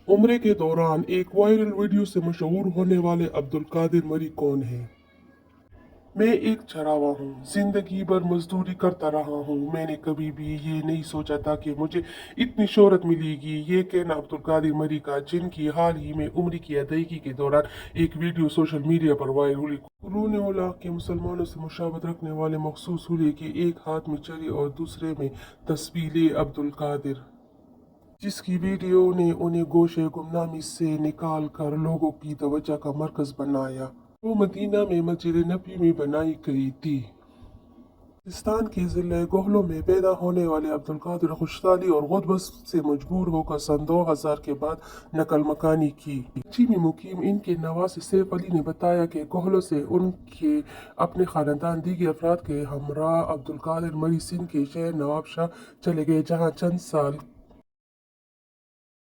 उम्रे के दौरान एक वायरल वीडियो से मशहूर होने वाले अब्दुल कादिर मरी कौन है? मैं एक चरावा हूँ, जिंदगी भर मजदूरी करता रहा हूँ। मैंने कभी भी ये नहीं सोचा था कि मुझे इतनी शोहरत मिलेगी। ये कहना अब्दुल कादिर मरी का, जिनकी हाल ही में उम्र की अदायगी के दौरान एक वीडियो सोशल मीडिया पर वायरल हुई। कुलून के मुसलमानों से मुशाबत रखने वाले मखसूस हुए कि एक हाथ में चरी और दूसरे में तस्वीर अब्दुल कादिर, जिसकी वीडियो ने उन्हें गोशे गुमनामी से निकाल कर लोगों की तवज्जो का मरकज बनाया। वो मदीना में मस्जिद नबी में बनाई गई थी। पाकिस्तान के ज़िले गोहलों में पैदा होने वाले अब्दुल कादिर खुशहाली और गुर्बत से मजबूर होकर सन 2000 के बाद नकल मकानी की। कराची में मुकीम इनके नवासे सैफ अली ने बताया कि गोहलों से उनके अपने खानदान दीगर अफराद के हमरा अब्दुल कादिर मरी सिंध के शहर नवाबशाह चले गए, जहाँ चंद साल